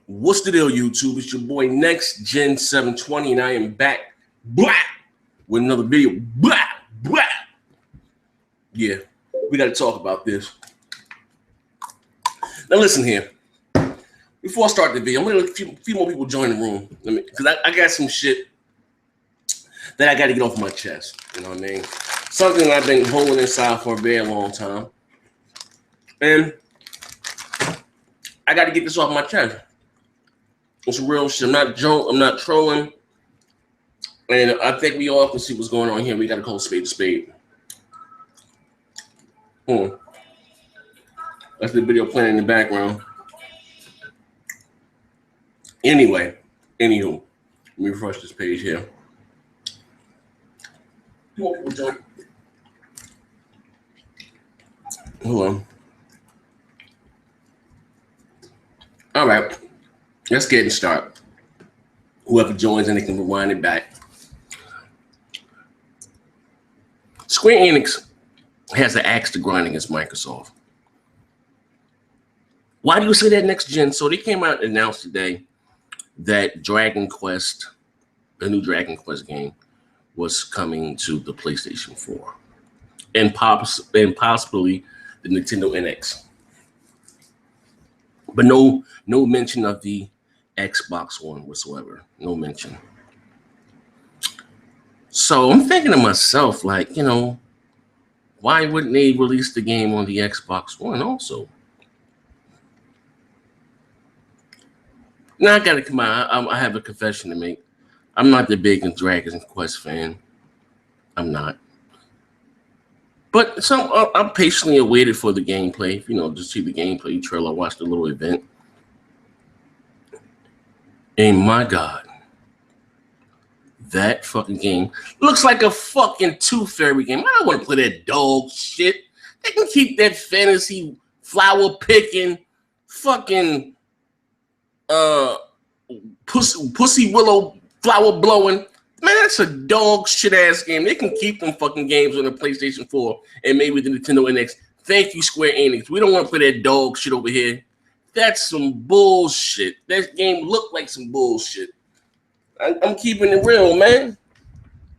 What's the deal, YouTube? It's your boy Next Gen 720, and I am back with another video. Yeah, we got to talk about this. Now, listen here. Before I start the video, I'm gonna let a few more people join the room. Because I got some shit that I got to get off my chest. You know what I mean? Something I've been holding inside for a very long time, and I got to get this off my chest. It's real shit. I'm not joking. I'm not trolling. And I think we all can see what's going on here. We got to call a spade a spade. That's the video playing in the background. Anyway, anywho, let me refresh this page here. Hold on. All right. Let's get it started. Whoever joins and they can rewind it back. Square Enix has an axe to grind against Microsoft. Why do you say that, Next Gen? So they came out and announced today that Dragon Quest, the new Dragon Quest game, was coming to the PlayStation 4 and possibly the Nintendo NX. But no mention of the Xbox One whatsoever. No mention. So I'm thinking to myself, like, why wouldn't they release the game on the Xbox One also? Now I gotta come out. I have a confession to make. I'm not the big Dragon Quest fan. I'm not. But I'm patiently awaited for the gameplay. To see the gameplay trailer. I watched the little event. And my God, that fucking game looks like a fucking Tooth Fairy game. I don't want to play that dog shit. They can keep that fantasy flower picking, fucking pussy willow flower blowing. Man, that's a dog shit ass game. They can keep them fucking games on the PlayStation 4 and maybe the Nintendo NX. Thank you, Square Enix. We don't want to play that dog shit over here. That's some bullshit. That game looked like some bullshit. I'm keeping it real, man.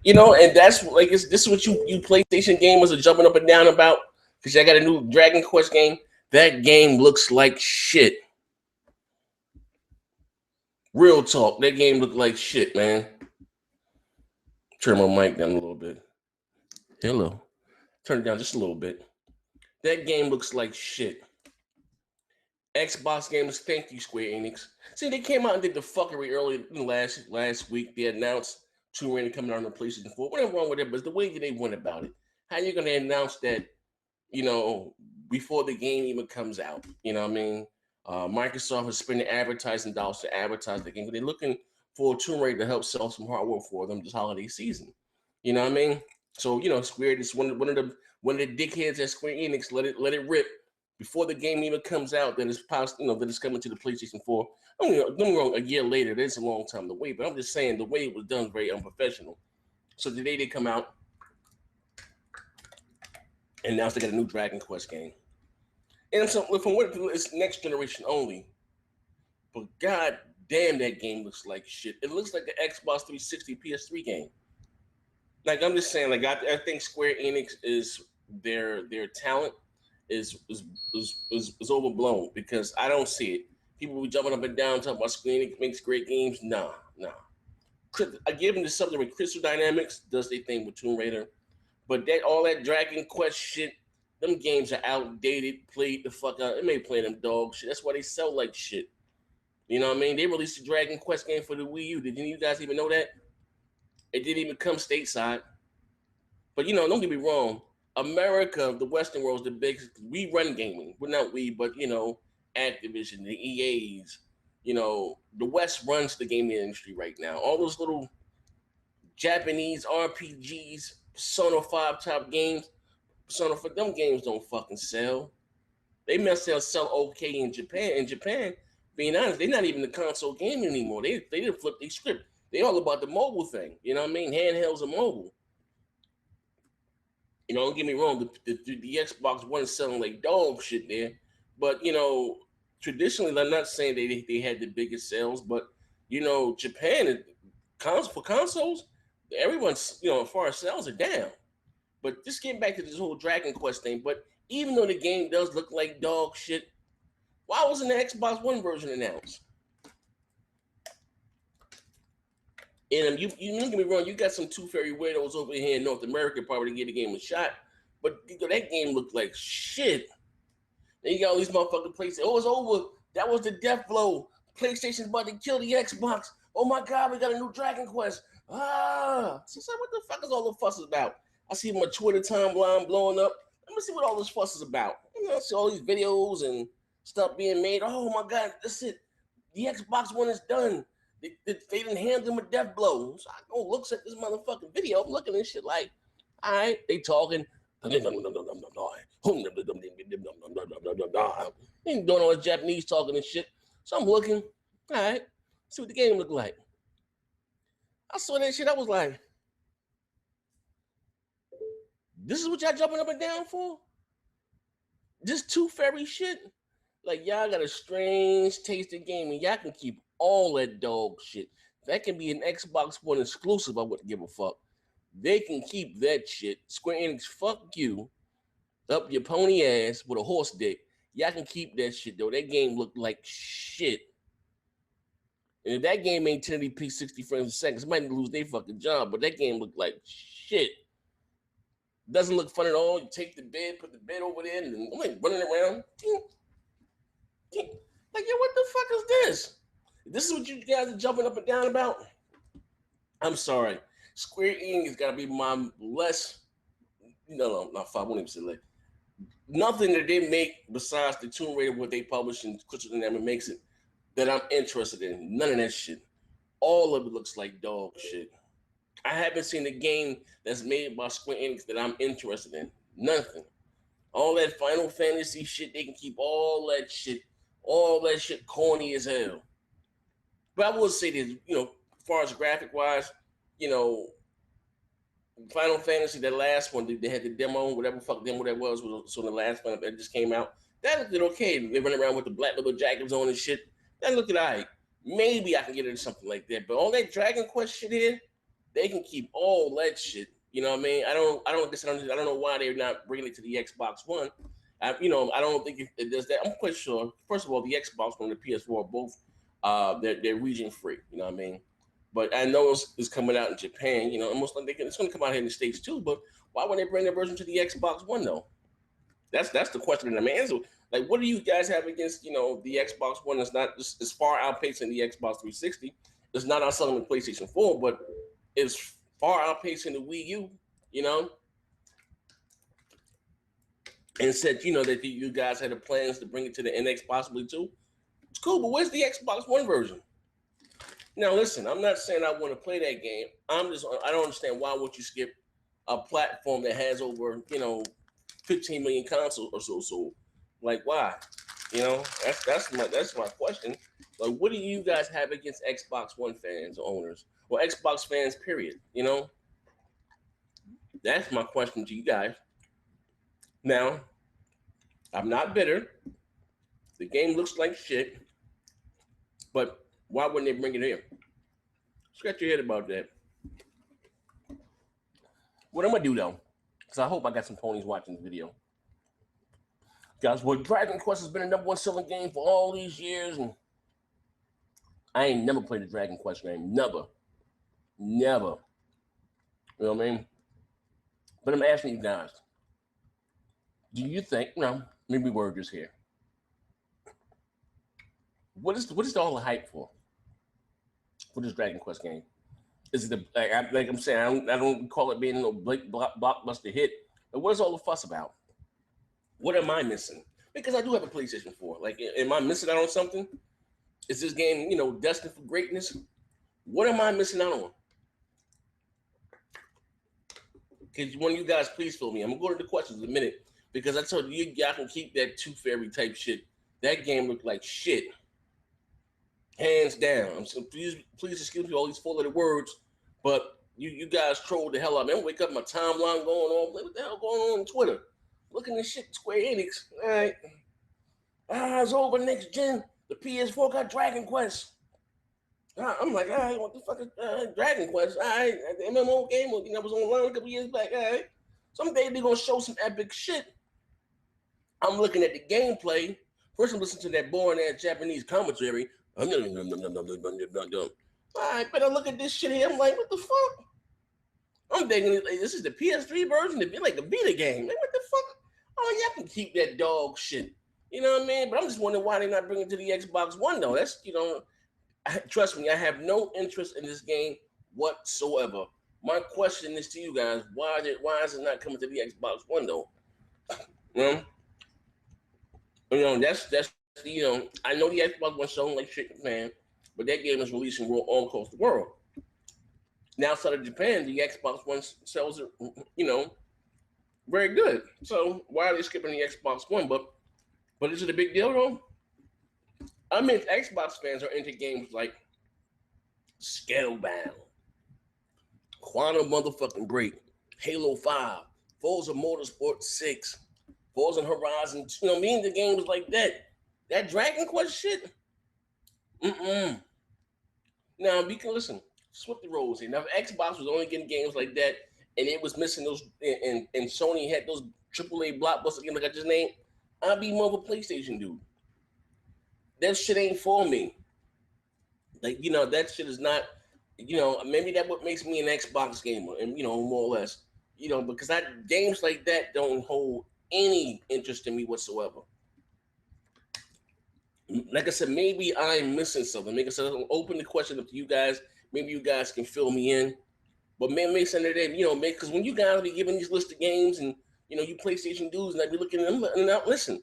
And that's like this is what you PlayStation gamers are jumping up and down about because I got a new Dragon Quest game. That game looks like shit. Real talk. That game looked like shit, man. Turn my mic down a little bit. Hello. Turn it down just a little bit. That game looks like shit. Xbox games, thank you, Square Enix. See, they came out and did the fuckery earlier last week. They announced Tomb Raider coming out on the PlayStation 4. What's wrong with it? But it's the way that they went about it. How you going to announce that, before the game even comes out? You know what I mean? Microsoft is spending advertising dollars to advertise the game. They're looking for Tomb Raider to help sell some hardware for them this holiday season. You know what I mean? So, Square is one of the dickheads at Square Enix. Let it rip. Before the game even comes out, that it's possible, that it's coming to the PlayStation 4. Don't get me wrong, a year later, that's a long time to wait. But I'm just saying the way it was done is very unprofessional. So today they come out and announced they got a new Dragon Quest game. And from what it's next generation only. But god damn, that game looks like shit. It looks like the Xbox 360 PS3 game. Like I'm just saying, like I think Square Enix is their talent is overblown because I don't see it. People be jumping up and down talking about Square Enix makes great games. Nah. I give them the something with Crystal Dynamics does their thing with Tomb Raider, but all that Dragon Quest shit, them games are outdated. Played the fuck out. They may play them dog shit. That's why they sell like shit. You know what I mean? They released the Dragon Quest game for the Wii U. Did you guys even know that? It didn't even come stateside. But don't get me wrong. America, the Western world, is the biggest. We run gaming. Well, not we, but Activision, the EAs. The West runs the gaming industry right now. All those little Japanese RPGs, Persona 5 type games. Persona for them games don't fucking sell. They must sell okay in Japan. In Japan, being honest, they're not even the console game anymore. They didn't flip their script. They all about the mobile thing. You know what I mean? Handhelds and mobile. Don't get me wrong, the Xbox One is selling like dog shit there. But, traditionally, I'm not saying they had the biggest sales, but Japan for consoles, everyone's as far as sales are down. But just getting back to this whole Dragon Quest thing, but even though the game does look like dog shit, why wasn't the Xbox One version announced? And you don't get me wrong, you got some Tooth Fairy weirdos over here in North America probably to give the game a shot, but that game looked like shit. Then you got all these motherfucking PlayStation. Oh, it's over. That was the death blow. PlayStation's about to kill the Xbox. Oh my God, we got a new Dragon Quest. So what the fuck is all the fuss about? I see my Twitter timeline blowing up. Let me see what all this fuss is about. I see all these videos and stuff being made. Oh my God, that's it. The Xbox One is done. They didn't hand them a death blow. So I go looks at this motherfucking video. I'm looking at this shit like, all right, they talking. Ain't doing all this Japanese talking and shit. So I'm looking, all right, see what the game looked like. I saw that shit. I was like, this is what y'all jumping up and down for? This Tooth Fairy shit? Like, y'all got a strange taste in gaming. Y'all can keep all that dog shit. That can be an Xbox One exclusive. I wouldn't give a fuck. They can keep that shit. Square Enix, fuck you. Up your pony ass with a horse dick. Y'all can keep that shit, though. That game looked like shit. And if that game ain't 1080p 60 frames a second, somebody lose their fucking job. But that game looked like shit. Doesn't look fun at all. You take the bed, put the bed over there, and I'm like running around. Like, yo, what the fuck is this? This is what you guys are jumping up and down about? I'm sorry. Square Enix got to be my less... No, not five. I won't even say that. Nothing that they make besides the Tomb Raider, what they publish and Crystal Dynamics makes it, that I'm interested in. None of that shit. All of it looks like dog shit. I haven't seen a game that's made by Square Enix that I'm interested in. Nothing. All that Final Fantasy shit, they can keep all that shit corny as hell. But I will say this, as far as graphic wise, Final Fantasy, that last one, they had the demo, whatever fuck demo that was so the last one that just came out. That looked okay. They running around with the black little jackets on and shit. That looked all right. Maybe I can get into something like that. But all that Dragon Quest shit here, they can keep all that shit. You know what I mean? I don't know why they're not bringing it to the Xbox One. I don't think it does that. I'm quite sure. First of all, the Xbox One and the PS4 are both they're region free. You know what I mean? But I know it's coming out in Japan. Almost like it's going to come out here in the States too. But why would they bring the version to the Xbox One though? That's the question that I'm answering. Like, what do you guys have against the Xbox One? That's not as far outpacing the Xbox 360. It's not outselling the PlayStation 4, but it's far outpacing the Wii U. And said that you guys had the plans to bring it to the NX possibly too. It's cool, but where's the Xbox One version? Now, listen, I'm not saying I want to play that game. I don't understand why would you skip a platform that has over, 15 million consoles or so sold. Like, why? That's my question. Like, what do you guys have against Xbox One fans or owners or Xbox fans, period? That's my question to you guys. Now, I'm not bitter. The game looks like shit, but why wouldn't they bring it here? Scratch your head about that. What I'm going to do, though, because I hope I got some ponies watching the video. Guys, Dragon Quest has been a number one selling game for all these years, and I ain't never played a Dragon Quest game. Never. You know what I mean? But I'm asking you guys, do you think, maybe we're just here. What is all the hype for this Dragon Quest game? Is it like I'm saying? I don't call it being no blockbuster hit. But what is all the fuss about? What am I missing? Because I do have a PlayStation 4. Like, am I missing out on something? Is this game, destined for greatness? What am I missing out on? Can one of you guys please fill me? I'm gonna go to the questions in a minute because I told you y'all can keep that Tooth Fairy type shit. That game looked like shit. Hands down. So please excuse me all these four-letter words, but you guys trolled the hell out of me. I wake up my timeline going on. What the hell going on Twitter? Looking at shit, Square Enix. All right. It's over next gen. The PS4 got Dragon Quest. I'm like, all right, what the fuck is Dragon Quest? All right, the MMO game that was online a couple years back. All right, someday they're gonna show some epic shit. I'm looking at the gameplay. First, I'm listening to that boring ass Japanese commentary. All right, better look at this shit here. I'm like, what the fuck? I'm thinking like, this is the PS3 version. It'd be like a Vita game. Like, what the fuck? Oh, y'all can keep that dog shit. You know what I mean? But I'm just wondering why they're not bringing it to the Xbox One though. That's trust me, I have no interest in this game whatsoever. My question is to you guys: why is it not coming to the Xbox One though? You know, that's I know the Xbox One selling like shit in Japan, but that game is releasing all across the world. Now, outside of Japan, the Xbox One sells it, very good. So why are they skipping the Xbox One? But is it a big deal though? I mean, Xbox fans are into games like Scalebound, Quantum motherfucking Break, Halo 5, Forza Motorsport 6, Forza Horizon. You know what I mean? The games like that. That Dragon Quest shit. Now we can listen. Swip the roles here. Now, if Xbox was only getting games like that, and it was missing those, and Sony had those AAA blockbusters again, like I just named, I'd be more of a PlayStation dude. That shit ain't for me. Like, that shit is not, maybe that what makes me an Xbox gamer, and more or less, because games like that don't hold any interest in me whatsoever. Like I said, maybe I'm missing something. Like I said, I'll open the question up to you guys. Maybe you guys can fill me in. But maybe some of them, because when you guys be giving these list of games and, you PlayStation dudes, and I be looking at them, and now, listen,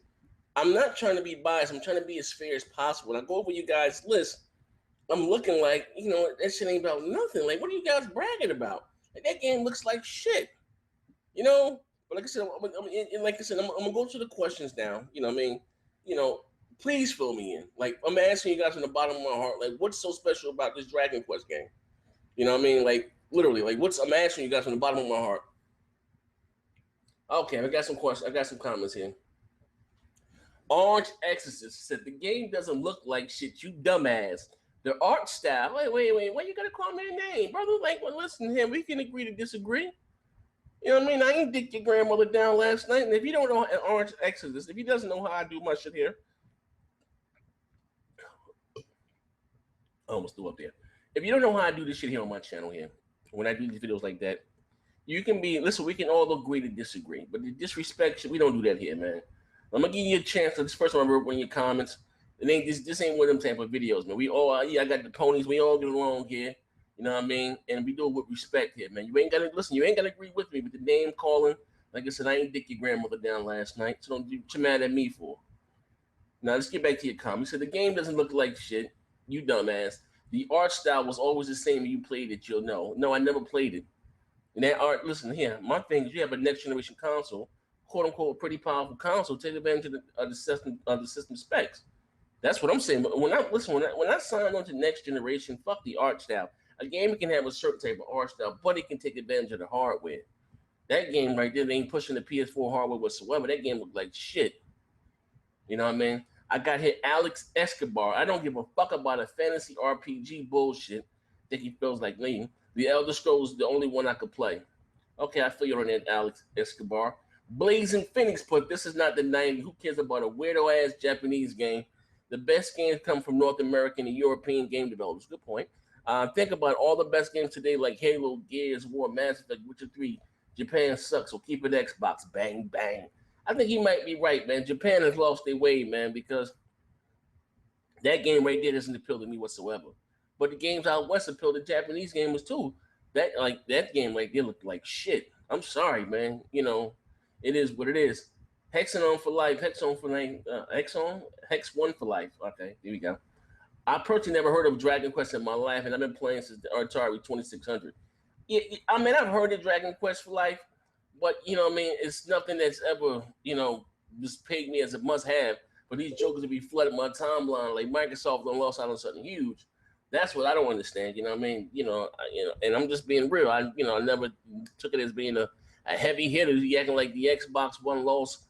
I'm not trying to be biased. I'm trying to be as fair as possible. When I go over you guys' list, I'm looking like, that shit ain't about nothing. Like, what are you guys bragging about? Like, that game looks like shit. But like I said, I'm going to go to the questions now. You know what I mean? Please fill me in. Like, I'm asking you guys from the bottom of my heart, like, what's so special about this Dragon Quest game? You know what I mean? Like, literally, like, I'm asking you guys from the bottom of my heart. Okay, I got some questions. I got some comments here. Orange Exorcist said the game doesn't look like shit, you dumbass. The art style. Wait. Why you gotta call me a name, brother? Like, well, listen here, we can agree to disagree. You know what I mean? I ain't dick your grandmother down last night. And if you don't know Orange Exorcist, if he doesn't know how I do my shit here, I almost threw up there. If you don't know how I do this shit here on my channel here, when I do these videos like that, you can listen, we can all agree to disagree. But the disrespect shit, we don't do that here, man. I'm gonna give you a chance. This first one I wrote in your comments. This ain't one of them type of videos, man. We all, I got the ponies. We all get along here. You know what I mean? And we do it with respect here, man. You ain't gotta listen. You ain't gotta agree with me. But the name calling, like I said, I ain't dick your grandmother down last night. So don't do what you're mad at me for. Now let's get back to your comment. You said the game doesn't look like shit. You dumbass. The art style was always the same. You played it, you'll know. No, I never played it. And that art, listen here. My thing is, you have a next generation console, quote unquote, pretty powerful console. Take advantage of the system specs. That's what I'm saying. But when I sign on to next generation, fuck the art style. A game can have a certain type of art style, but it can take advantage of the hardware. That game right there, they ain't pushing the PS4 hardware whatsoever. That game looked like shit. You know what I mean? I got hit Alex Escobar. I don't give a fuck about a fantasy RPG bullshit that he feels like me. The Elder Scrolls is the only one I could play. Okay, I feel you on that, Alex Escobar. Blazing Phoenix put, this is not the 90s. Who cares about a weirdo-ass Japanese game? The best games come from North American and European game developers. Good point. Think about all the best games today like Halo, Gears, War, Mass Effect, Witcher 3. Japan sucks, so keep it Xbox. Bang, bang. I think he might be right, man. Japan has lost their way, man, because that game right there doesn't appeal to me whatsoever. But the games out west appeal to Japanese gamers too. That game right there looked like shit. I'm sorry, man. It is what it is. Hexon for life. Hexon for life. Hex 1 for life. Okay, here we go. I personally never heard of Dragon Quest in my life, and I've been playing since the Atari 2600. Yeah, I mean, I've heard of Dragon Quest for life, but it's nothing that's ever just pegged me as a must-have. For these jokers to be flooding my timeline like Microsoft done lost out on something huge. That's what I don't understand. You know what I mean? And I'm just being real. I never took it as being a heavy hitter. You acting like the Xbox One lost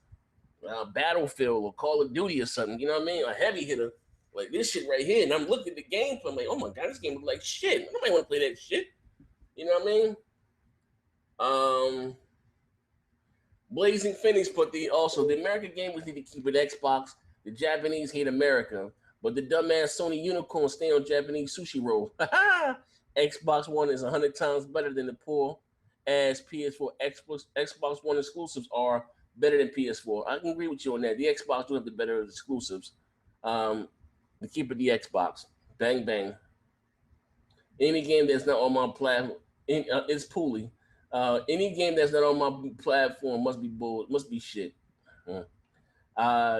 Battlefield or Call of Duty or something. You know what I mean? A heavy hitter like this shit right here. And I'm looking at the gameplay. I'm like, oh my god, this game looks like shit. Nobody want to play that shit. You know what I mean? Blazing Phoenix put the American gamers need to keep it Xbox. The Japanese hate America, but the dumbass Sony unicorn stay on Japanese sushi roll. Xbox One is 100 times better than the poor as PS4. Xbox One exclusives are better than PS4. I can agree with you on that. The Xbox do have the better exclusives. To keep it the Xbox. Bang bang. Any game that's not on my platform, it's Pooley. Any game that's not on my platform must be shit.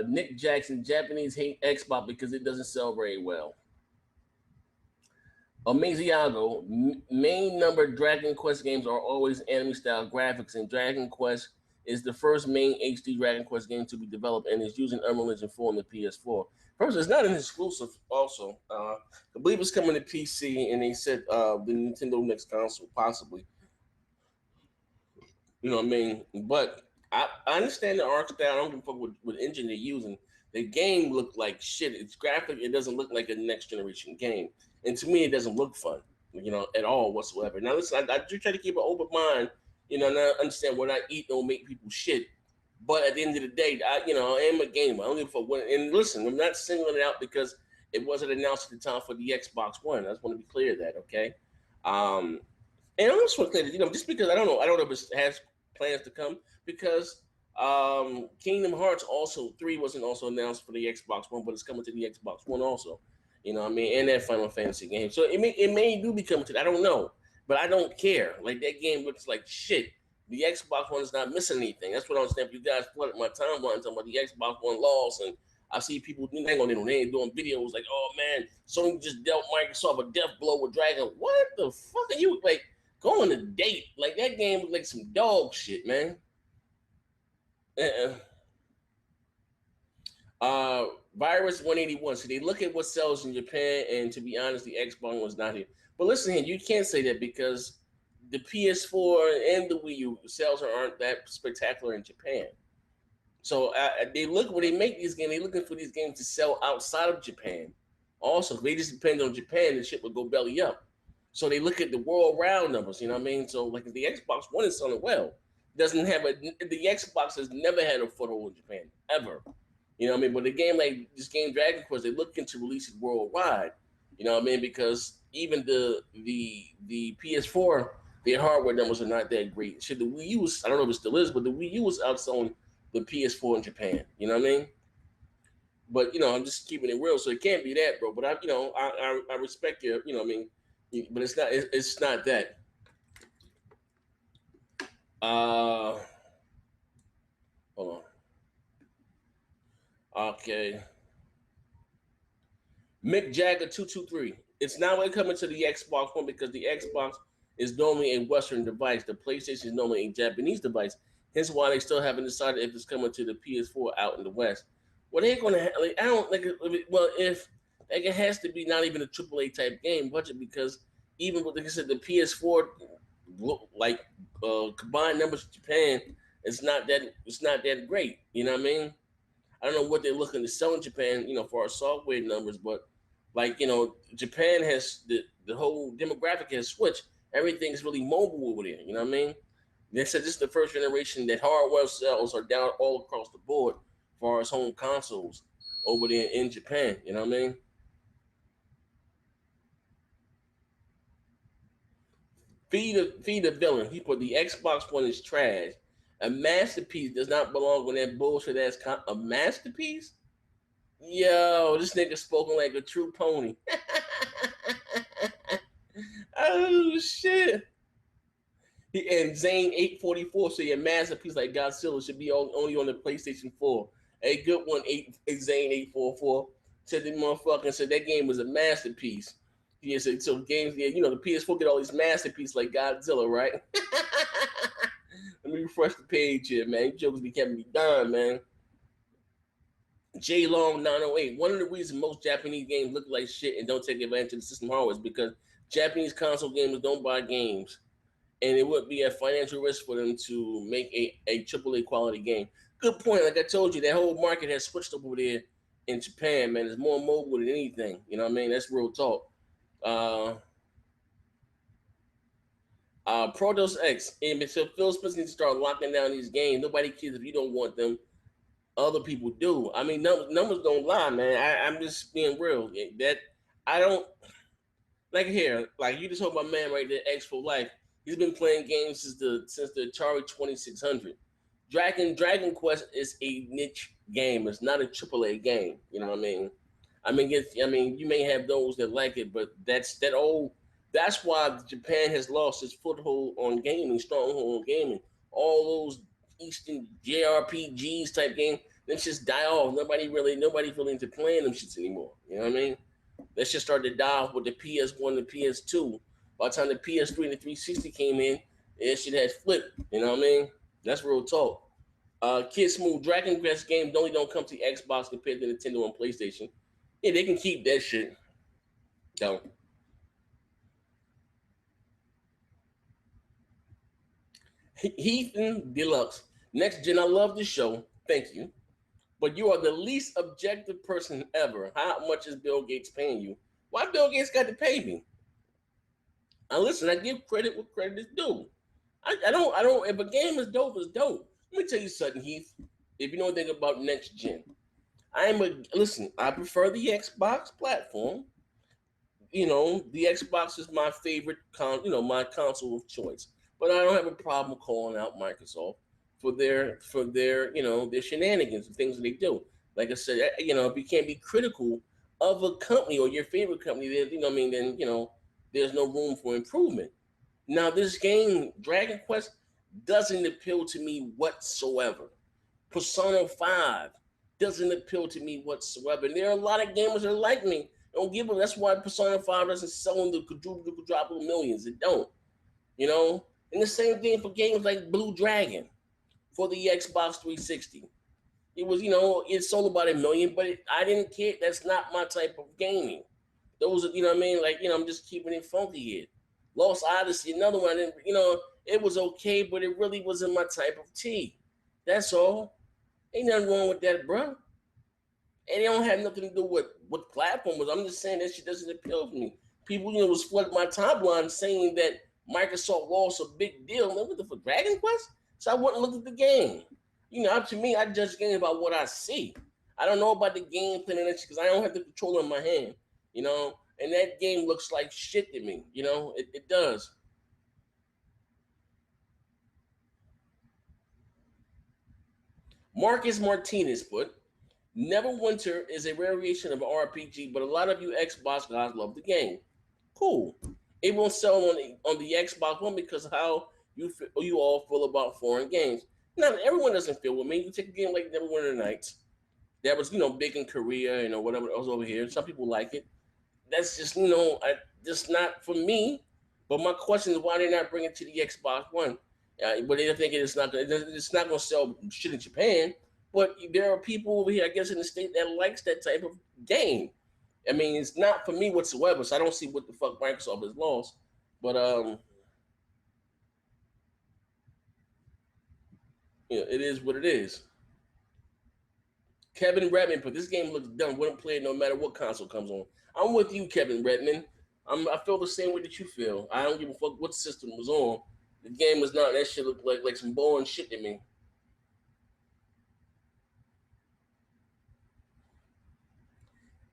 Nick Jackson, Japanese hate Xbox because it doesn't sell very well. Amaziago, main number Dragon Quest games are always anime style graphics, and Dragon Quest is the first main HD Dragon Quest game to be developed and is using Unreal Engine 4 on the PS4. First, it's not an exclusive. Also, I believe it's coming to PC, and they said the Nintendo next console possibly. You know what I mean? But I understand the art style. I don't give a fuck what engine they're using. The game looked like shit. It's graphic. It doesn't look like a next generation game. And to me, it doesn't look fun, at all whatsoever. Now, listen, I do try to keep an open mind, and I understand what I eat don't make people shit. But at the end of the day, I am a gamer. I don't give a fuck what. And listen, I'm not singling it out because it wasn't announced at the time for the Xbox One. I just want to be clear of that, okay? And I also want to clear that, just because I don't know if it has plans to come, because Kingdom Hearts 3 wasn't also announced for the Xbox One, but it's coming to the Xbox One also. You know what I mean? And that Final Fantasy game. So it may do be coming to that. I don't know. But I don't care. Like, that game looks like shit. The Xbox One is not missing anything. That's what I was saying. You guys flooded my timeline talking about the Xbox One laws, and I see people they ain't doing videos like, oh man, Sony just dealt Microsoft a death blow with Dragon. What the fuck are you like going to date? Like, that game was like some dog shit, man. Virus 181. So they look at what sells in Japan, and to be honest, the Xbox was not here. But listen here, you can't say that because the PS4 and the Wii U sales aren't that spectacular in Japan. So they look when they make these games, they're looking for these games to sell outside of Japan. Also, if they just depend on Japan, the shit would go belly up. So they look at the world round numbers, you know what I mean? So like if the Xbox One is selling well, the Xbox has never had a foothold in Japan, ever. You know what I mean? But this game Dragon Quest, they're looking to release it worldwide. You know what I mean? Because even the PS4, their hardware numbers are not that great. Shit, the Wii U I don't know if it still is, but the Wii U was outselling the PS4 in Japan. You know what I mean? But I'm just keeping it real, so it can't be that, bro. But I respect you. You know what I mean? But it's not. It's not that. Hold on. Okay. Mick Jagger 223. It's now coming to the Xbox One because the Xbox is normally a Western device. The PlayStation is normally a Japanese device. Hence why they still haven't decided if it's coming to the PS4 out in the West. Well, they're going to. I don't like it. Well, if like it has to be not even a AAA type game budget, because even with like I said, the PS4 combined numbers with Japan, it's not that great. You know what I mean? I don't know what they're looking to sell in Japan, for our software numbers, but Japan has the whole demographic has switched. Everything's really mobile over there. You know what I mean? They said this is the first generation that hardware sales are down all across the board for our home consoles over there in Japan. You know what I mean? Feed the villain. He put the Xbox One is trash. A masterpiece does not belong with that bullshit ass. A masterpiece? Yo, this nigga spoken like a true pony. Oh shit. And Zane 844 say a masterpiece like Godzilla should be only on the PlayStation 4. A good one, Zane 844 said the motherfucker said that game was a masterpiece. Yeah, so games, the PS4 get all these masterpieces like Godzilla, right? Let me refresh the page here, man. You jokers be keeping me down, man. J Long 908. One of the reasons most Japanese games look like shit and don't take advantage of the system hardware is because Japanese console gamers don't buy games, and it would be a financial risk for them to make a AAA quality game. Good point. Like I told you, that whole market has switched up over there in Japan, man. It's more mobile than anything. You know what I mean? That's real talk. Uh, Protos X. And so Phil Spencer needs to start locking down these games. Nobody cares if you don't want them. Other people do. I mean, numbers don't lie, man. I'm just being real. That I don't like here. Like you just told my man right there, X for Life. He's been playing games since the Atari 2600. Dragon Quest is a niche game. It's not a AAA game. You know what I mean? I mean, you may have those that like it, but that's that old. That's why Japan has lost its foothold on gaming, stronghold on gaming. All those Eastern JRPGs type game, them just die off. Nobody's really into playing them shits anymore. You know what I mean? That shit started to die off with the PS1 and the PS2. By the time the PS3 and the 360 came in, that shit had flipped. You know what I mean? That's real talk. Kid Smooth, Dragon Quest games don't come to Xbox compared to Nintendo and PlayStation. Yeah, they can keep that shit. Don't. Heathen Deluxe. Next Gen, I love the show. Thank you. But you are the least objective person ever. How much is Bill Gates paying you? Why Bill Gates got to pay me? Now listen, I give credit what credit is due. I don't. If a game is dope, it's dope. Let me tell you something, Heath. If you know anything about next gen, listen. I prefer the Xbox platform. The Xbox is my favorite my console of choice. But I don't have a problem calling out Microsoft for their shenanigans and things that they do. Like I said, if you can't be critical of a company or your favorite company, then there's no room for improvement. Now, this game, Dragon Quest, doesn't appeal to me whatsoever. Persona 5 doesn't appeal to me whatsoever. And there are a lot of gamers that like me. Don't give them. That's why Persona 5 doesn't sell in the quadruple millions. It don't. And the same thing for games like Blue Dragon for the Xbox 360. It was, it sold about 1 million, but I didn't care. That's not my type of gaming. Those are, what I mean? Like, I'm just keeping it funky here. Lost Odyssey, another one, and, it was okay, but it really wasn't my type of tea. That's all. Ain't nothing wrong with that, bro. And it don't have nothing to do with what platform was. I'm just saying that shit doesn't appeal to me. People, was flooding my timeline saying that Microsoft lost a big deal. Man, what the fuck, Dragon Quest? So I wouldn't look at the game. To me, I judge games about what I see. I don't know about the game plan because I don't have the controller in my hand. And that game looks like shit to me. It does. Marcus Martinez put, Neverwinter is a variation of an RPG, but a lot of you Xbox guys love the game. Cool. It won't sell on the Xbox One because how you all feel about foreign games. Now, everyone doesn't feel with me. You take a game like Neverwinter Nights, that was big in Korea, whatever else over here. Some people like it. That's just not for me. But my question is why they're not bringing it to the Xbox One. But they're thinking it's not going to sell shit in Japan. But there are people over here, I guess, in the state that likes that type of game. I mean, it's not for me whatsoever. So I don't see what the fuck Microsoft has lost. But it is what it is. Kevin Redman, but this game looks dumb. Wouldn't play it no matter what console comes on. I'm with you, Kevin Redman. I feel the same way that you feel. I don't give a fuck what system was on. The game was not. That shit looked like some boring shit to me.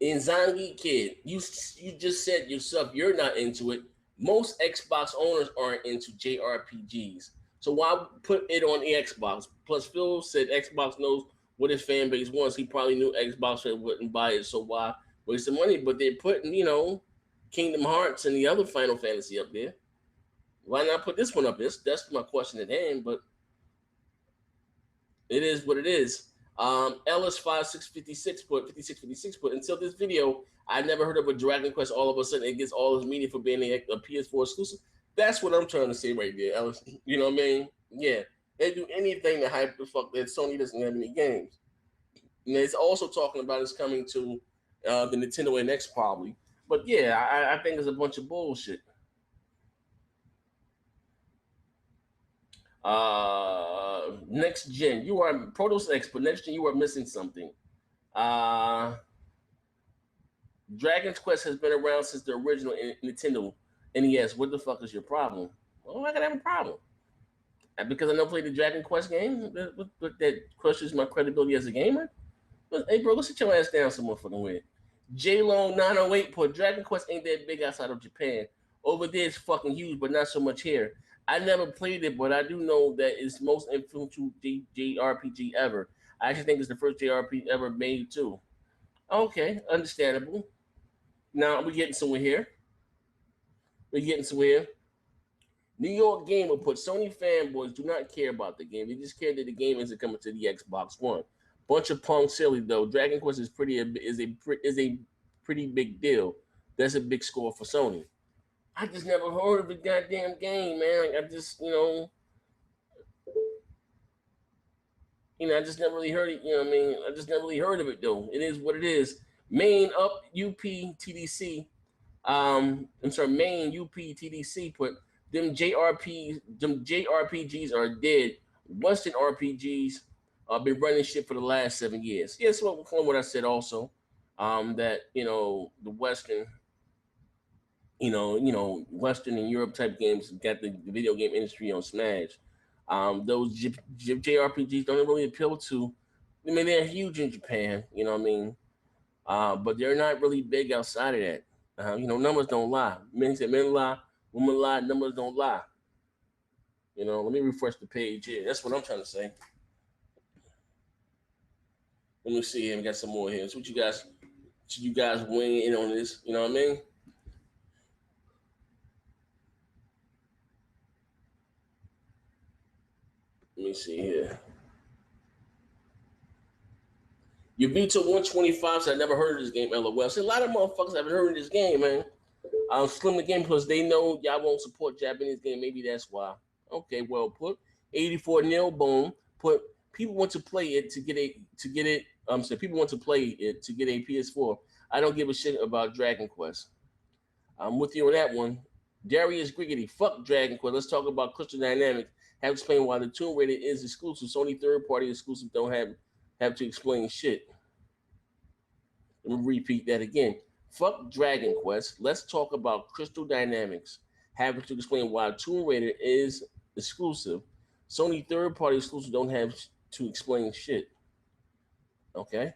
Inzangi Kid, you just said yourself you're not into it. Most Xbox owners aren't into JRPGs. So why put it on the Xbox? Plus, Phil said Xbox knows what his fan base wants. He probably knew Xbox wouldn't buy it, so why waste the money? But they're putting, Kingdom Hearts and the other Final Fantasy up there. Why not put this one up? That's my question at hand, but it is what it is. Ellis 5656 put until this video, I never heard of a Dragon Quest. All of a sudden, it gets all this media for being a PS4 exclusive. That's what I'm trying to say right there, Ellis. You know what I mean? Yeah, they do anything to hype the fuck that Sony doesn't have any games. And it's also talking about it's coming to the Nintendo NX probably. But yeah, I think it's a bunch of bullshit. Next gen. You are Protos X, but next gen you are missing something. Dragon's Quest has been around since the original Nintendo NES. What the fuck is your problem? Well, I gotta have a problem. Because I never played the Dragon Quest game, that questions my credibility as a gamer. But, hey, bro, go sit your ass down some motherfucking way. J-Long 908 put Dragon Quest ain't that big outside of Japan. Over there it's fucking huge, but not so much here. I never played it, but I do know that it's most influential JRPG ever. I actually think it's the first JRPG ever made too. Okay, understandable. Now we're getting somewhere here. We're getting somewhere. New York Gamer put Sony fanboys do not care about the game. They just care that the game isn't coming to the Xbox One. Bunch of punk silly though. Dragon Quest is a pretty big deal. That's a big score for Sony. I just never heard of the goddamn game, man. Like, I just I just never really heard it. You know what I mean? I just never really heard of it though. It is what it is. Main up UPTDC. I'm sorry, main UPTDC put them JRPGs are dead. Western RPGs been running shit for the last 7 years. Yes, well, from what I said also, that the Western, Western and Europe type games got the video game industry on smash. Those JRPGs don't really appeal to. I mean, they're huge in Japan. You know what I mean? But they're not really big outside of that. Numbers don't lie. Men say men lie, women lie, numbers don't lie. Let me refresh the page here. That's what I'm trying to say. Let me see here. We got some more here. So you guys weighing in on this? You know what I mean? Let me see here. Yubito 125 said, I never heard of this game, LOL. See, a lot of motherfuckers haven't heard of this game, man. Slim the game because they know y'all won't support Japanese game. Maybe that's why. Okay, well put. 84 nil boom. Put people want to play it to get it. So people want to play it to get a PS4. I don't give a shit about Dragon Quest. I'm with you on that one. Darius Griggity, fuck Dragon Quest. Let's talk about Crystal Dynamics. Have explained why the Tomb Raider is exclusive. Sony third party exclusive don't have to explain shit. Let me repeat that again. Fuck Dragon Quest. Let's talk about Crystal Dynamics. Having to explain why Tomb Raider is exclusive. Sony third-party exclusive don't have to explain shit. Okay.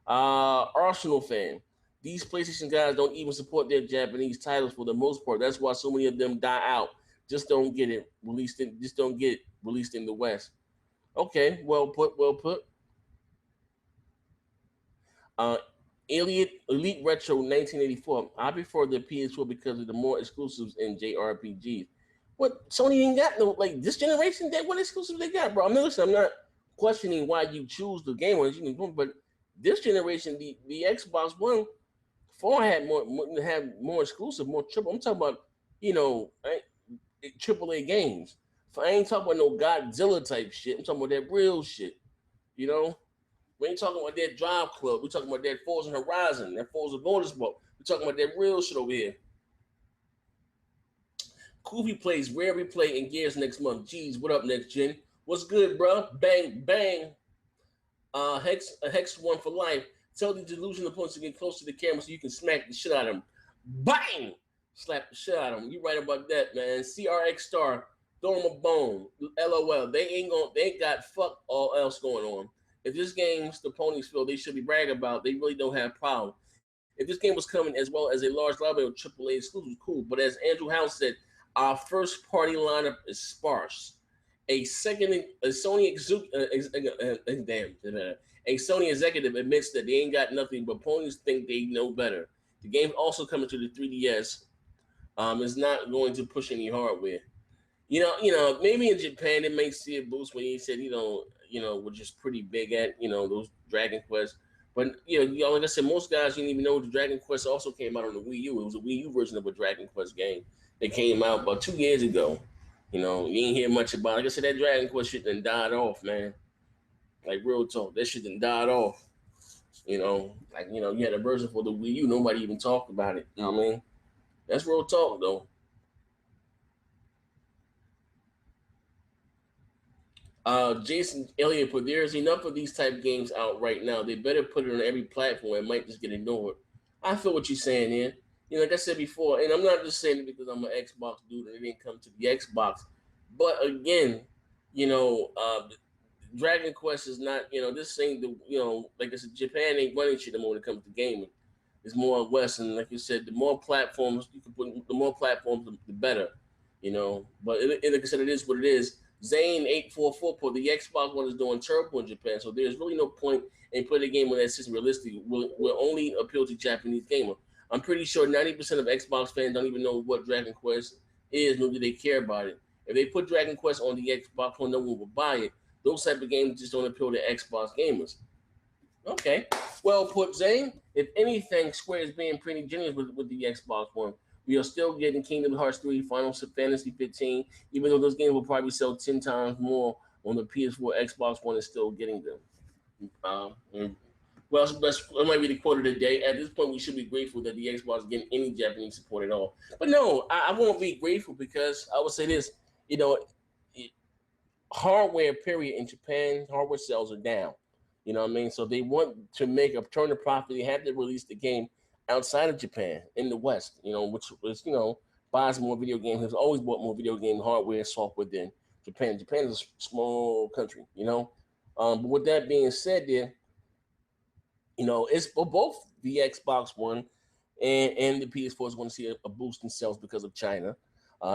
Arsenal fan. These PlayStation guys don't even support their Japanese titles for the most part. That's why so many of them die out. Just don't get it released in the West. Okay, well put. Elite Retro 1984. I prefer the PS4 because of the more exclusives in JRPGs. What Sony ain't got no this generation? What exclusives they got, bro? I'm not questioning why you choose the game but this generation, the Xbox One 4 had more exclusive, more triple. I'm talking about AAA games. I ain't talking about no Godzilla type shit. I'm talking about that real shit. We ain't talking about that Drive Club. We're talking about that Forza Horizon, that Forza Motorsport. We're talking about that real shit over here. Koofy plays Rare Replay and Gears next month. Jeez, what up, next gen? What's good, bro? Bang, bang. Hex one for life. Tell the delusional opponents to get close to the camera so you can smack the shit out of them. Bang! Slap the shit out of them. You right about that, man. CRX Star, throw them a bone. LOL. They ain't got fuck all else going on. If this game's the ponies feel they should be bragging about, they really don't have a problem. If this game was coming as well as a large library of AAA exclusives, cool. But as Andrew House said, our first party lineup is sparse. A Sony executive admits that they ain't got nothing, but ponies think they know better. The game also coming to the 3DS is not going to push any hardware. Maybe in Japan it may see a boost when he said, we're just pretty big at, those Dragon Quest. But, like I said, most guys didn't even know the Dragon Quest also came out on the Wii U. It was a Wii U version of a Dragon Quest game that came out about 2 years ago. You ain't hear much about it. Like I said, that Dragon Quest shit done died off, man. Like, real talk. That shit done died off. You had a version for the Wii U. Nobody even talked about it. You know what I mean? That's real talk, though. Jason Elliott put, there's enough of these type games out right now. They better put it on every platform. It might just get ignored. I feel what you're saying here. You know, like I said before, and I'm not just saying it because I'm an Xbox dude and it didn't come to the Xbox. But again, you know, Dragon Quest is not, you know, this thing, you know, like I said, Japan ain't running shit no more when it comes to gaming. It's more West, and like you said, the more platforms you can put, the more platforms, the better, you know. But like I said, it is what it is. Zane844 put, the Xbox One is doing terrible in Japan, so there's really no point in putting a game on that system realistically. Will only appeal to Japanese gamer. I'm pretty sure 90% of Xbox fans don't even know what Dragon Quest is, nor do they care about it. If they put Dragon Quest on the Xbox One, no one will buy it. Those type of games just don't appeal to Xbox gamers. Okay. Well put, Zane. If anything, Square is being pretty generous with the Xbox One. We are still getting Kingdom Hearts 3, Final Fantasy 15, even though those games will probably sell 10 times more on the PS4. Xbox One is still getting them. Um, well, that might be the quote of the day. At this point, we should be grateful that the Xbox is getting any Japanese support at all. But no, I won't be grateful because I would say this, you know, hardware period in Japan, hardware sales are down. You know what I mean? So they want to make a turn of profit. They have to release the game outside of Japan in the West, you know, which was, you know, buys more video games. Has always bought more video game hardware and software than Japan. Japan is a small country, you know. But with that being said, there, you know, it's both the Xbox One and the PS4 is going to see a boost in sales because of China.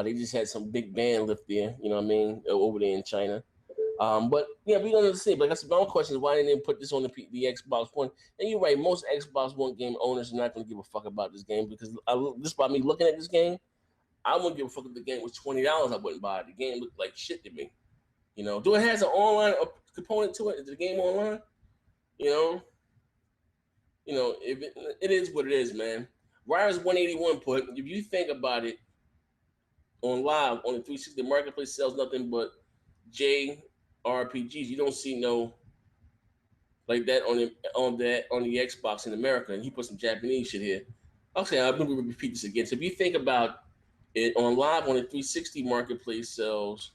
They just had some big band lift there, you know what I mean, over there in China. But yeah, we're gonna see. But that's my own question: is why didn't they put this on the Xbox One? And you're right. Most Xbox One game owners are not gonna give a fuck about this game because just by me looking at this game, I wouldn't give a fuck if the game was $20. I wouldn't buy it. The game looked like shit to me. You know, do it has an online component to it? Is the game online? You know, if it is what it is, man. Riders 181 put, if you think about it, on live on the 360 marketplace sells nothing but JRPGs. You don't see no like that on the Xbox in America, and he put some Japanese shit here. Okay, I'm gonna repeat this again. So if you think about it on live on the 360 marketplace sells,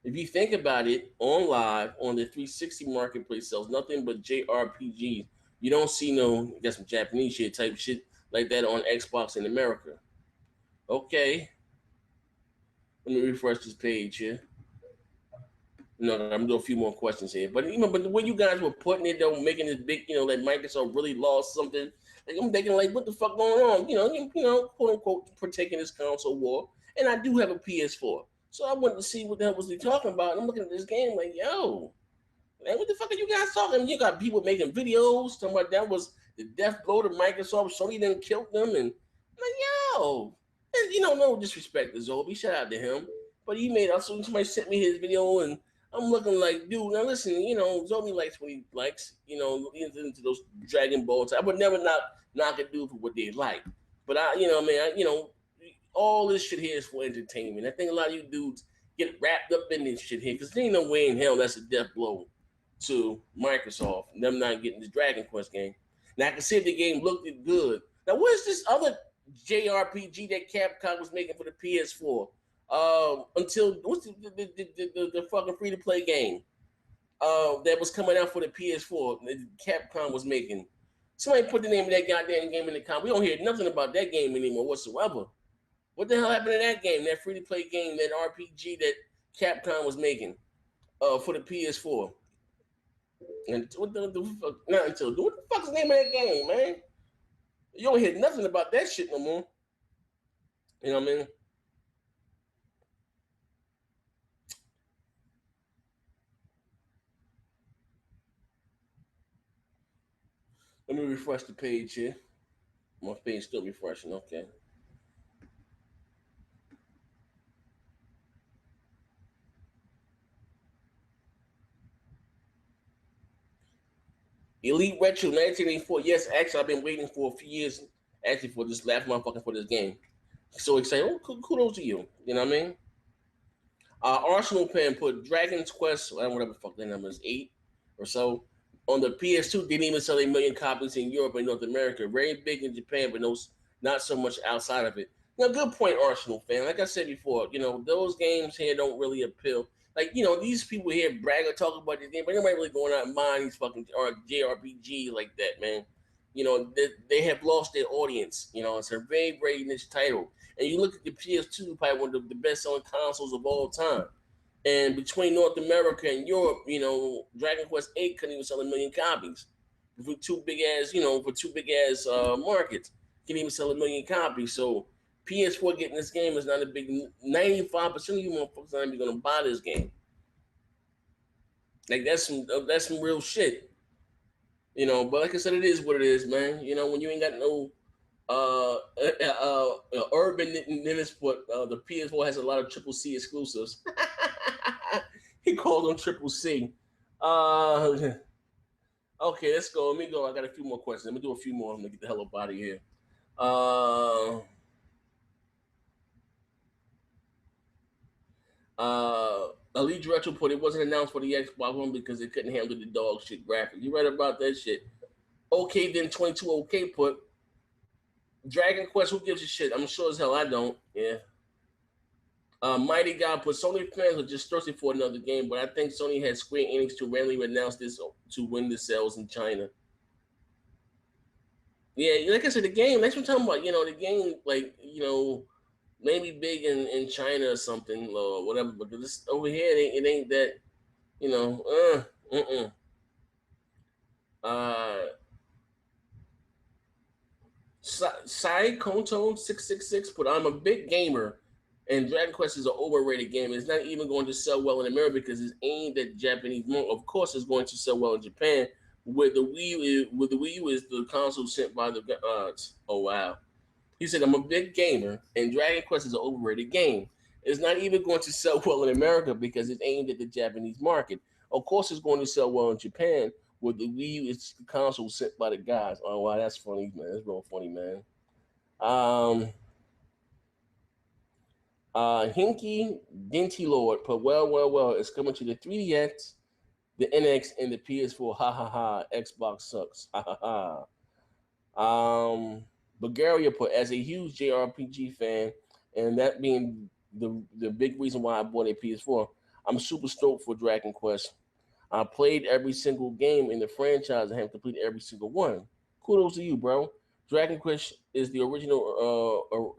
if you think about it on live on the 360 marketplace sells nothing but JRPGs. You don't see no got some Japanese shit type shit like that on Xbox in America. Okay, let me refresh this page here. No, I'm gonna do a few more questions here. But but the way you guys were putting it though, making this big, like Microsoft really lost something. Like I'm thinking, like, what the fuck going on? Quote unquote, partaking this console war. And I do have a PS4, so I wanted to see what the hell was he talking about. And I'm looking at this game, like, yo, man, what the fuck are you guys talking? You got people making videos talking about that was the death blow to Microsoft. Sony didn't kill them, and I'm like, yo, and no disrespect to Zobi, shout out to him, but he made also somebody sent me his video and. I'm looking like, dude, now listen, Zomi likes what he likes, he's into those Dragon Balls. I would never knock a dude for what they like. But all this shit here is for entertainment. I think a lot of you dudes get wrapped up in this shit here because there ain't no way in hell that's a death blow to Microsoft, them not getting this Dragon Quest game. Now, I can see if the game looked good. Now, where's this other JRPG that Capcom was making for the PS4? Until what's the fucking free to play game that was coming out for the PS4 that Capcom was making. Somebody put the name of that goddamn game in the comment. We don't hear nothing about that game anymore whatsoever. What the hell happened to that game? That free to play game, that RPG that Capcom was making for the PS4. And what the fuck? Not until what the fuck's the name of that game, man? You don't hear nothing about that shit no more. You know what I mean? Let me refresh the page here. My page still refreshing. Okay. Elite Retro 1984. Yes, actually, I've been waiting for a few years actually for this last motherfucker for this game. So excited. Oh, kudos to you. You know what I mean? Arsenal Pen put Dragon's Quest, whatever the fuck that number is, 8 or so. On the PS2, didn't even sell 1 million copies in Europe and North America. Very big in Japan, but not so much outside of it. Now, good point, Arsenal fan. Like I said before, those games here don't really appeal. like, you know, these people here brag or talk about this game, but nobody really going out and buying these fucking JRPG like that, man. You know, they have lost their audience. You know, it's a very, very niche title. And you look at the PS2, probably one of the best selling consoles of all time. And between North America and Europe, you know, Dragon Quest 8 couldn't even sell 1 million copies. For two big ass, you know, for two big ass markets, couldn't even sell 1 million copies. So PS4 getting this game is not a big. 95% of you motherfuckers not even gonna buy this game. Like that's some real shit, you know. But like I said, it is what it is, man. You know, when you ain't got no urban nimbus, but the PS4 has a lot of triple C exclusives. He called them triple C. Okay, let's go. Let me go. I got a few more questions. Let me do a few more. I'm gonna get the hell up out of here. Uh, Elite Retro put it wasn't announced for the Xbox One because it couldn't handle the dog shit graphic. You read about that shit? Okay, then 22 OK put Dragon Quest. Who gives a shit? I'm sure as hell I don't. Yeah. Mighty God put Sony fans are just thirsty for another game, but I think Sony had Square Enix to randomly announce this to win the sales in China. Yeah, like I said, the game. That's what I'm talking about. You know, the game, like, you know, maybe big in China or something or whatever. But this over here, it ain't that. You know, uh, Sai Kontone 666 put I'm a big gamer, and Dragon Quest is an overrated game. It's not even going to sell well in America because it's aimed at Japanese. Of course, it's going to sell well in Japan. With the Wii U is the console sent by the gods. Oh wow. He said, I'm a big gamer, and Dragon Quest is an overrated game. It's not even going to sell well in America because it's aimed at the Japanese market. Of course, it's going to sell well in Japan, where the Wii U is the console sent by the guys. Oh, wow, that's funny, man. That's real funny, man. Um, Hinky Dinty Lord put, well, it's coming to the 3DX, the NX, and the PS4. Ha ha ha. Xbox sucks. Ha ha ha. Bulgaria put as a huge JRPG fan, and that being the big reason why I bought a PS4. I'm super stoked for Dragon Quest. I played every single game in the franchise and have completed every single one. Kudos to you, bro. Dragon Quest is the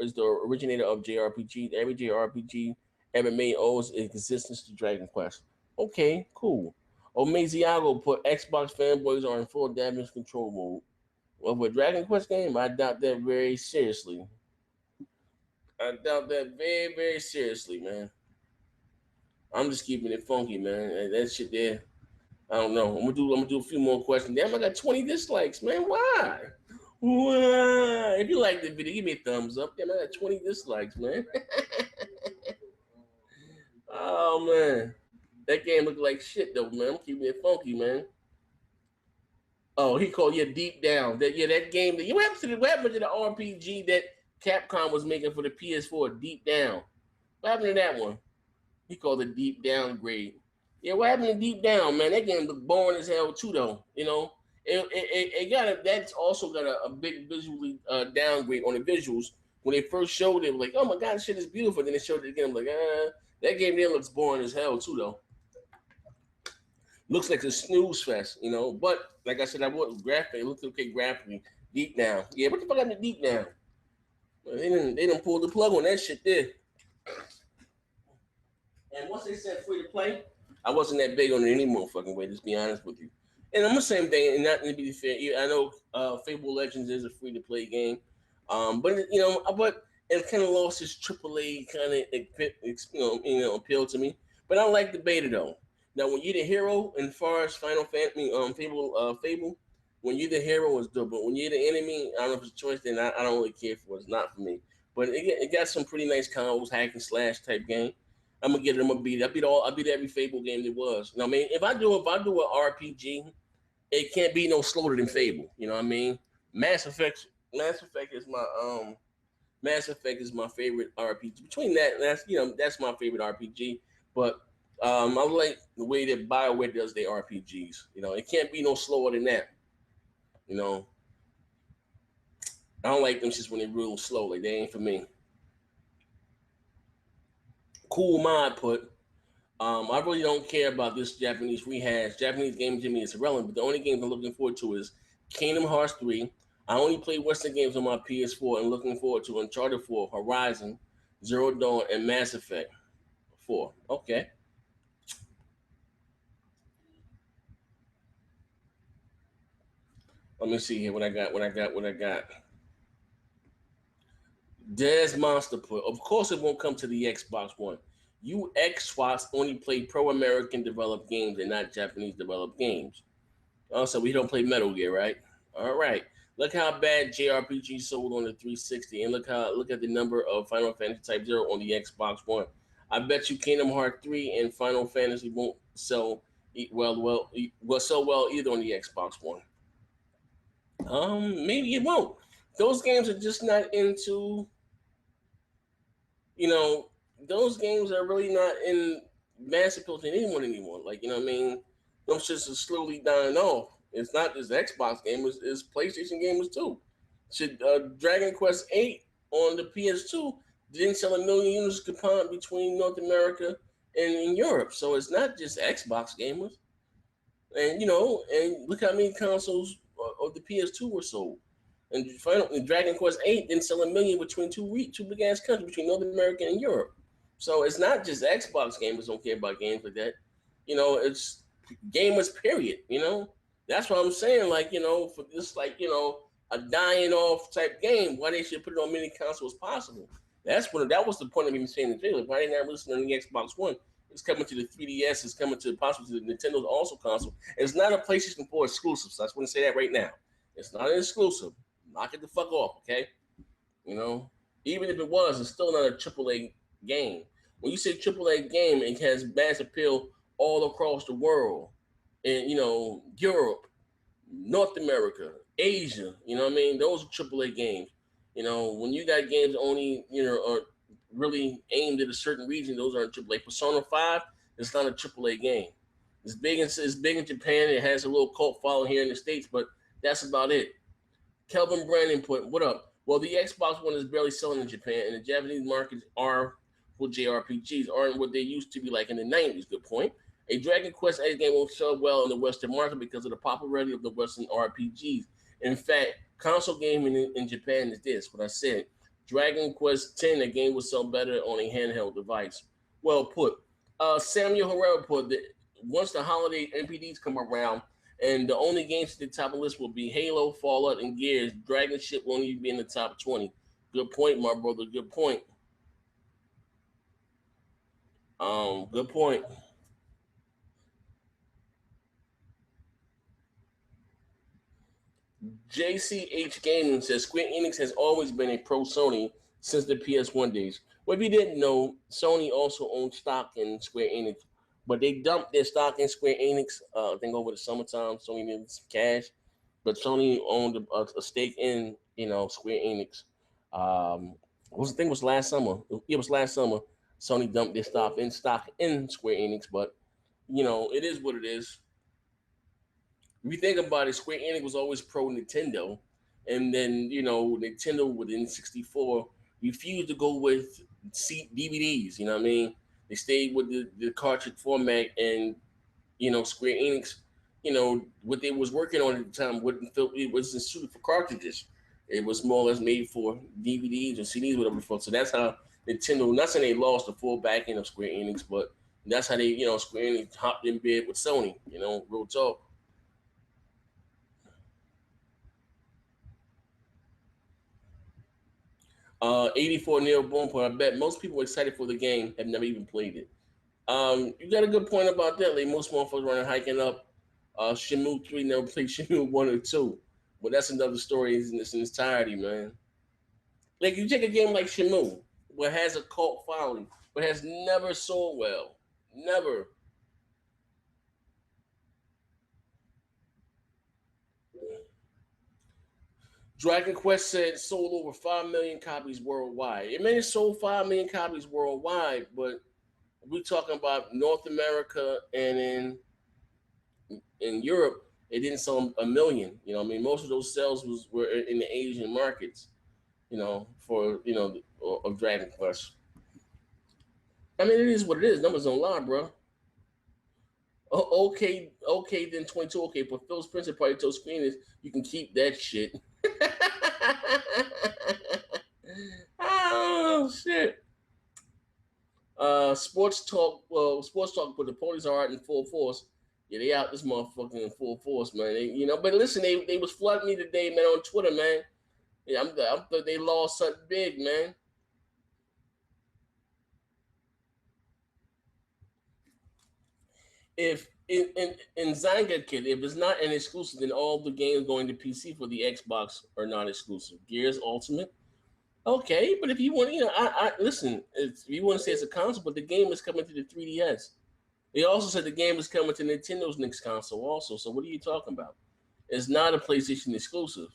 is the originator of JRPG. Every JRPG ever made owes its existence to Dragon Quest. Okay, cool. Omeziago put Xbox fanboys are in full damage control mode. Well, for Dragon Quest game, I doubt that very seriously. I doubt that very, very seriously, man. I'm just keeping it funky, man. That shit there. I don't know. I'm gonna do a few more questions. Damn, I got 20 dislikes, man. Why? Why? If you like the video, give me a thumbs up. Damn, I got 20 dislikes, man. Oh man. That game look like shit though, man. I'm keeping it funky, man. Oh, he called you Deep Down. That game. What happened to the RPG that Capcom was making for the PS4? Deep Down. What happened to that one? He called it Deep Downgrade. Yeah, what happened to Deep Down, man? That game looked boring as hell too, though. You know, it got that's also got a big visually downgrade on the visuals. When they first showed it, like, oh my god, this shit is beautiful. Then they showed it again, I'm like, that game there looks boring as hell too, though. Looks like a snooze fest, you know. But like I said, I was graphic. It looked okay graphically. Deep Down, yeah. What the fuck happened to Deep Down? Well, they didn't pull the plug on that shit there. And once they said free to play, I wasn't that big on it any motherfucking way. Just be honest with you. And I'm the same thing. And not to be fair, I know Fable Legends is a free to play game, but it kind of lost its AAA kind of appeal to me. But I like the beta though. Now, when you're the hero in far as Final Fantasy, Fable, when you're the hero is dope. But when you're the enemy, I don't know if it's a choice. Then I don't really care for it. It's not for me. But it got some pretty nice combos, hack and slash type game. I'm gonna get it. I'm gonna beat it. I beat every Fable game there was. You know what I mean? If I do an RPG, it can't be no slower than Fable. You know what I mean? Mass Effect is Mass Effect is my favorite RPG. Between that, that's my favorite RPG. But I like the way that BioWare does their RPGs. You know, it can't be no slower than that. You know, I don't like them just when they real slow. Like they ain't for me. Cool Mod put I really don't care about this Japanese rehash. Japanese games to me is irrelevant. But the only games I'm looking forward to is Kingdom Hearts 3. I only play Western games on my PS4 and looking forward to Uncharted 4, Horizon, Zero Dawn, and Mass Effect 4. Okay. Let me see here what I got. What I got. Des Monster put. Of course, it won't come to the Xbox One. You Xbox only play pro-American developed games and not Japanese developed games. Also, we don't play Metal Gear, right? All right. Look how bad JRPG sold on the 360, and look at the number of Final Fantasy Type Zero on the Xbox One. I bet you Kingdom Hearts 3 and Final Fantasy won't sell so well either on the Xbox One. Maybe it won't. Those games are just not into you know, those games are really not in mass appeal to anyone anymore. Like, you know what I mean? Those shits are slowly dying off. It's not just Xbox gamers, it's PlayStation gamers too. Should Dragon Quest 8 on the PS2 didn't sell 1 million units combined between North America and in Europe. So it's not just Xbox gamers. And look how many consoles of the PS2 were sold. And Dragon Quest 8 didn't sell 1 million between two big ass countries between North America and Europe. So it's not just Xbox gamers don't care about games like that. It's gamers period. That's what I'm saying. Like for this a dying off type game, why they should put it on many consoles as possible. That was the point of even saying the trailer. Why they not listening to the Xbox One? It's coming to the 3DS. It's coming to possibly to the Nintendo's also console. It's not a PlayStation 4 exclusive. So I just want to say that right now. It's not an exclusive. Knock it the fuck off, okay? You know, even if it was, it's still not a AAA game. When you say AAA game, it has mass appeal all across the world, and Europe, North America, Asia. You know what I mean? Those are AAA games. When you got games only are really aimed at a certain region, those aren't AAA. Persona 5, it's not a AAA game. It's big in Japan. It has a little cult following here in the States, but that's about it. Kelvin Brandon put, what up? Well, the Xbox One is barely selling in Japan, and the Japanese markets are for JRPGs aren't what they used to be like in the 90s. Good point. A Dragon Quest 8 game won't sell well in the Western market because of the popularity of the Western RPGs. In fact, console gaming in Japan is this, what I said. Dragon Quest 10, a game will sell better on a handheld device. Well put. Samuel Herrera put that once the holiday NPDs come around, and the only games at the top of the list will be Halo, Fallout, and Gears. Dragon ship won't even be in the top 20. Good point, my brother. Good point. Good point. JCH Gaming says Square Enix has always been a pro Sony since the PS1 days. Well, if you didn't know, Sony also owns stock in Square Enix, but they dumped their stock in Square Enix. I think over the summertime, Sony needed some cash, but Sony owned a stake in Square Enix. I think it was last summer. It was last summer. Sony dumped their stock in Square Enix, but it is what it is. If you think about it, Square Enix was always pro Nintendo, and then Nintendo with N64 refused to go with DVDs. You know what I mean? They stayed with the cartridge format, and Square Enix, what they was working on at the time wouldn't feel it wasn't suited for cartridges. It was more or less made for DVDs or CDs, whatever. So that's how Nintendo. Not saying they lost the full backing of Square Enix, but that's how they, Square Enix hopped in bed with Sony. Real talk. 84 Neil Bonepoint. I bet most people excited for the game have never even played it. You got a good point about that. Like most motherfuckers running hiking up Shenmue 3 never played Shenmue 1 or 2. But that's another story in its entirety, man. Like you take a game like Shenmue, what has a cult following, but has never sold well. Never. Dragon Quest said sold over 5 million copies worldwide. It may have sold 5 million copies worldwide, but we're talking about North America and in Europe, it didn't sell 1 million. I mean, most of those sales were in the Asian markets. For of Dragon Quest. I mean, it is what it is. Numbers don't lie, bro. Oh, okay, then 22. Okay, but Phil Spencer probably told screeners you can keep that shit. Oh shit. Sports talk. Well, sports talk, but the police are out in full force. Yeah, they out this motherfucker in full force, man. But listen, they was flooding me today, man, on Twitter, man. Yeah, I'm they lost something big, man. If in Zanga Kid, if it's not an exclusive, then all the games going to PC for the Xbox are not exclusive. Gears Ultimate, okay, but if you want, I listen. If you want to say it's a console, but the game is coming to the 3DS. They also said the game is coming to Nintendo's next console, also. So what are you talking about? It's not a PlayStation exclusive.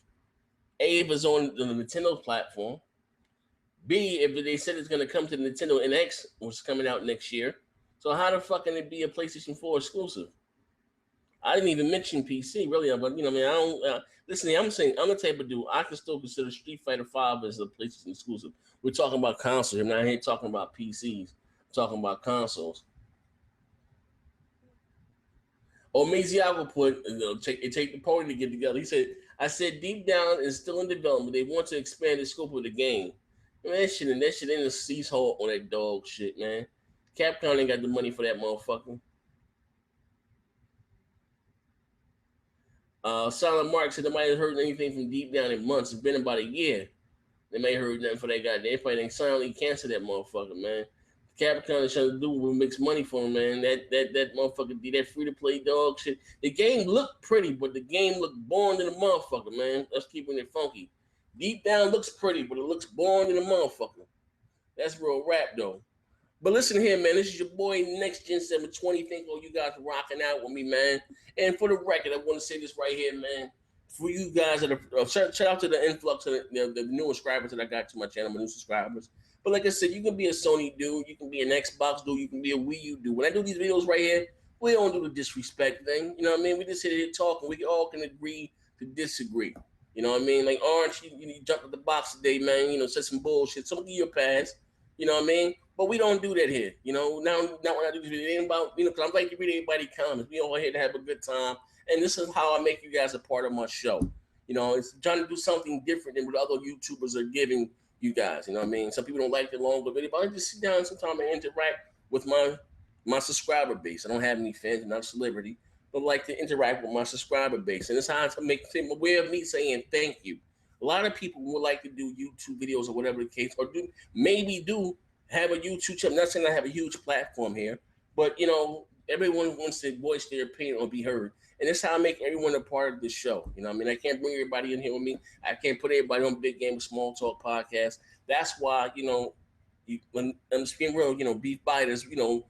A, if it's on the Nintendo platform. B, if they said it's going to come to Nintendo NX, which is coming out next year. So how the fuck can it be a PlayStation 4 exclusive? I didn't even mention PC, really, but I mean, I don't listen. I'm saying I'm the type of dude I can still consider Street Fighter Five as a PlayStation exclusive. We're talking about consoles. I'm not here talking about PCs. I'm talking about consoles. Or Miziago put, take the party to get together. He said, "I said deep down it's still in development. They want to expand the scope of the game. Man, that shit in the cease hole on that dog shit, man. Capcom ain't got the money for that motherfucker." Silent Mark said nobody has heard anything from Deep Down in months. It's been about a year. They may have heard nothing for that guy. They probably didn't silently cancel that motherfucker, man. Capcom is trying to do what makes money for him, man. That motherfucker did that free to play dog shit. The game looked pretty, but the game looked boring to the motherfucker, man. That's keeping it funky. Deep Down looks pretty, but it looks boring to the motherfucker. That's real rap though. But listen here, man. This is your boy Next Gen 720. Thank all you guys for rocking out with me, man. And for the record, I want to say this right here, man. For you guys that are shout out to the influx of the new subscribers that I got to my channel, my new subscribers. But like I said, you can be a Sony dude, you can be an Xbox dude, you can be a Wii U dude. When I do these videos right here, we don't do the disrespect thing. You know what I mean? We just sit here talking. We all can agree to disagree. You know what I mean? Like Orange, you jumped at the box today, man. Said some bullshit. Some of you your pass. You know what I mean? But we don't do that here. Now when I do this video, it ain't about, because I'm like to read everybody comments. We all here to have a good time. And this is how I make you guys a part of my show. It's trying to do something different than what other YouTubers are giving you guys. You know what I mean? Some people don't like the longer video, but I just sit down sometime and interact with my subscriber base. I don't have any fans, I'm not a celebrity, but like to interact with my subscriber base. And it's how to make them aware of me saying thank you. A lot of people would like to do YouTube videos or whatever the case, or maybe have a YouTube channel. I'm not saying I have a huge platform here, but everyone wants to voice their opinion or be heard. And that's how I make everyone a part of the show. You know what I mean? I can't bring everybody in here with me. I can't put everybody on Big Game Small Talk podcast. That's why, when I'm speaking real, beef biters, who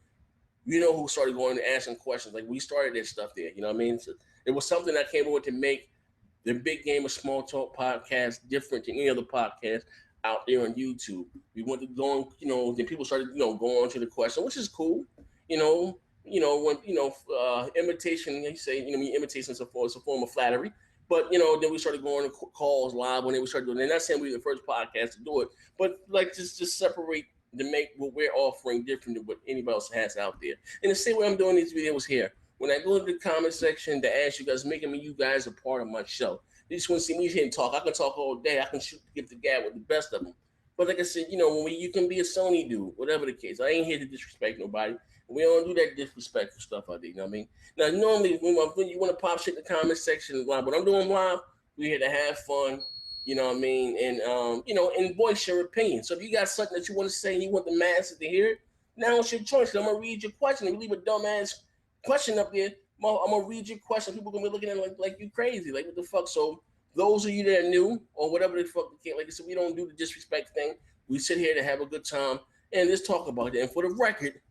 started going and asking questions. Like we started that stuff there. You know what I mean? So it was something I came over to make the Big Game of Small Talk podcast different than any other podcast out there on YouTube. We went to go on, then people started, going on to the question, which is cool. When imitation, they say, imitation is a form of flattery. But then we started going to calls live when they started doing. And not saying we were the first podcast to do it, but like just separate to make what we're offering different than what anybody else has out there. And the same way I'm doing these videos here. When I go to the comment section to ask you guys, making you guys a part of my show. You just want to see me here and talk. I can talk all day. I can shoot, give the gab with the best of them. But like I said, when you can be a Sony dude, whatever the case. I ain't here to disrespect nobody. We don't do that disrespectful stuff out there. You know what I mean? Now, normally when you want to pop shit in the comment section live, what I'm doing live, we're here to have fun. You know what I mean? And and voice your opinion. So if you got something that you want to say and you want the masses to hear it, now it's your choice. I'm gonna read your question. If you leave a dumbass question up there, I'm gonna read your question. People gonna be looking at it like you crazy, like what the fuck. So those of you that are new or whatever the fuck, like I said, we don't do the disrespect thing. We sit here to have a good time and just talk about it. And for the record,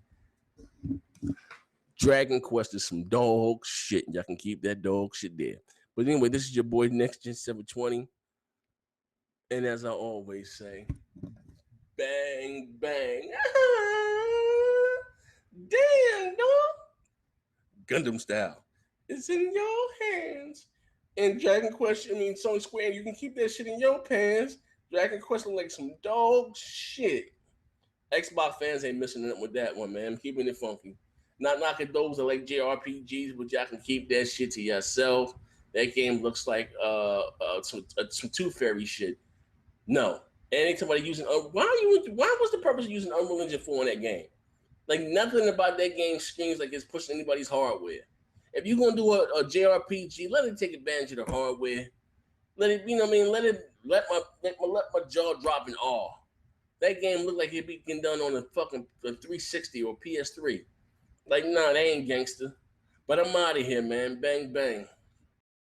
Dragon Quest is some dog shit. Y'all can keep that dog shit there. But anyway, this is your boy Next Gen 720. And as I always say, bang, bang. Damn, dog. Gundam style. It's in your hands. And Dragon Quest, Sony Square, you can keep that shit in your pants. Dragon Quest look like some dog shit. Xbox fans ain't missing nothing with that one, man. I'm keeping it funky. Not knocking those are like JRPGs, but y'all can keep that shit to yourself. That game looks like some Tooth Fairy shit. No. Anytime somebody using why was the purpose of using Unreal Engine 4 in that game? Like nothing about that game screams like it's pushing anybody's hardware. If you're gonna do a JRPG, let it take advantage of the hardware. Let it, you know what I mean? Let my jaw drop in awe. That game looked like it be getting done on a fucking 360 or PS3. Like, nah, they ain't gangster. But I'm out of here, man. Bang bang.